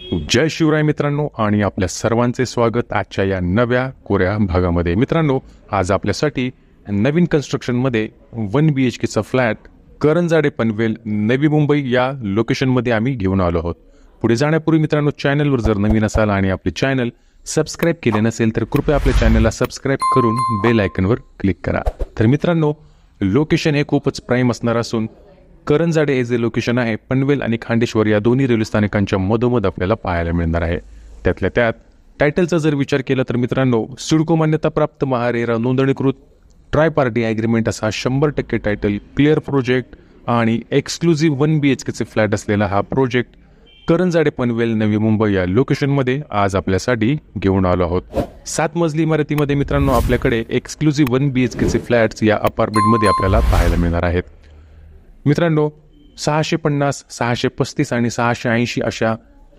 जय शिवराय मित्रांनो आणि आपल्या सर्वांचे स्वागत आजच्या या नव्या कोऱ्या भागामध्ये। मित्रांनो, आज आपल्यासाठी नवीन कन्स्ट्रक्शनमध्ये 1 BHKचा फ्लॅट करंजाडे पनवेल नवी मुंबई या लोकेशनमध्ये आम्ही घेऊन आलो आहोत। पुढे जाण्यापूर्वी मित्रांनो, चॅनलवर जर नवीन असाल आणि आपले चॅनल सबस्क्राइब केले नसेल तर कृपया आपल्या चॅनलला सबस्क्राइब करून बेल आयकॉनवर क्लिक करा। तर मित्रांनो, लोकेशन हे खूपच प्राईम असणार असून करंजाडे हे जे लोकेशन आहे पनवेल आणि खांडेश्वर या दोन्ही रेल्वे स्थानकांच्या मधोमध आपल्याला पाहायला मिळणार आहे। त्यातल्या त्यात टायटलचा जर विचार केला तर मित्रांनो, सिडको मान्यताप्राप्त महारेरा नोंदणीकृत ट्राय पार्टी ॲग्रीमेंट असा 100% टायटल, क्लिअर प्रोजेक्ट आणि एक्सक्लुझिव्ह 1 BHKचे फ्लॅट असलेला हा प्रोजेक्ट करंजाडे पनवेल नवी मुंबई या लोकेशनमध्ये आज आपल्यासाठी घेऊन आलो आहोत। 7 मजली इमारतीमध्ये मित्रांनो आपल्याकडे एक्सक्लुझिव्ह 1 BHKचे फ्लॅट्स या अपार्टमेंटमध्ये आपल्याला पाहायला मिळणार आहेत। मित्रांनो, 650, 635 आणि 680 अशा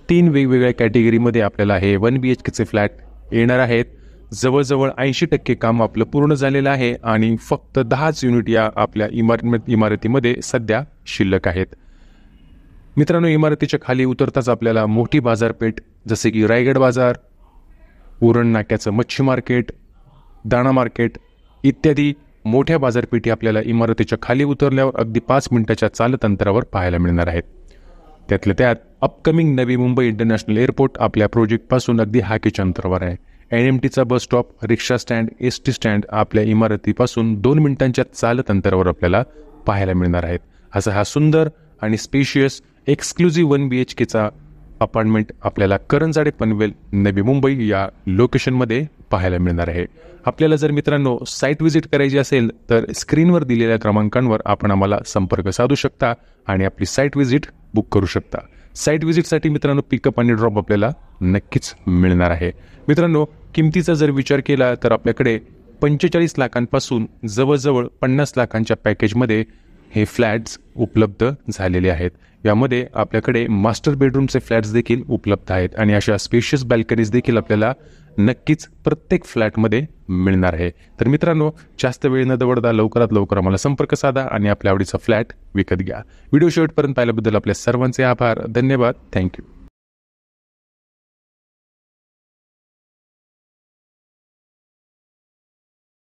3 वेगवेगळ्या कॅटेगरीमध्ये आपल्याला हे 1 BHKचे फ्लॅट येणार आहेत। जवळजवळ 80% काम आपलं पूर्ण झालेलं आहे आणि फक्त 10च युनिट या आपल्या इमारतीमध्ये सध्या शिल्लक आहेत। मित्रांनो, इमारतीच्या खाली उतरताच आपल्याला मोठी बाजारपेठ जसे की रायगड बाजार, उरण नाक्याचं मच्छी मार्केट, दाणा मार्केट इत्यादी मोठ्या बाजारपेठी आपल्याला इमारतीच्या खाली उतरल्यावर अगदी 5 मिनिटाच्या चालत अंतरावर पाहायला मिळणार आहेत। त्यातल्या त्यात upcoming Navi Mumbai international airport आपल्या प्रोजेक्टपासून अगदी हाकेच्या अंतरावर आहे। NMTचा बस स्टॉप, रिक्षा स्टँड, ST स्टँड आपल्या इमारतीपासून 2 मिनिटांच्या चालत अंतरावर आपल्याला पाहायला मिळणार आहेत। असा हा सुंदर आणि स्पेशियस एक्सक्लुझिव्ह 1 BHKचा अपार्टमेंट आपल्याला करंजाडे पनवेल नवी मुंबई या लोकेशनमध्ये पाहायला मिळणार आहे। आपल्याला जर मित्रांनो साईट व्हिजिट करायची असेल तर स्क्रीनवर दिलेल्या क्रमांकांवर आपण आम्हाला संपर्क साधू शकता आणि आपली साईट व्हिजिट बुक करू शकता। साईट व्हिजिटसाठी मित्रांनो पिकअप आणि ड्रॉप आपल्याला नक्कीच मिळणार आहे। मित्रांनो, किमतीचा जर विचार केला तर आपल्याकडे 45 लाखांपासून जवळजवळ 50 लाखांच्या पॅकेजमध्ये हे फ्लॅट्स उपलब्ध झालेले आहेत। यामध्ये आपल्याकडे मास्टर बेडरूमचे फ्लॅट्स देखील उपलब्ध आहेत आणि अशा स्पेशियस बॅल्कनीज देखील आपल्याला नक्कीच प्रत्येक फ्लॅटमध्ये मिळणार आहे। तर मित्रांनो, जास्त वेळ न दवडता लवकरात लवकर आम्हाला संपर्क साधा आणि आपल्या आवडीचा फ्लॅट विकत घ्या। व्हिडिओ शेवटपर्यंत पाहिल्याबद्दल आपल्या सर्वांचे आभार, धन्यवाद, थँक्यू।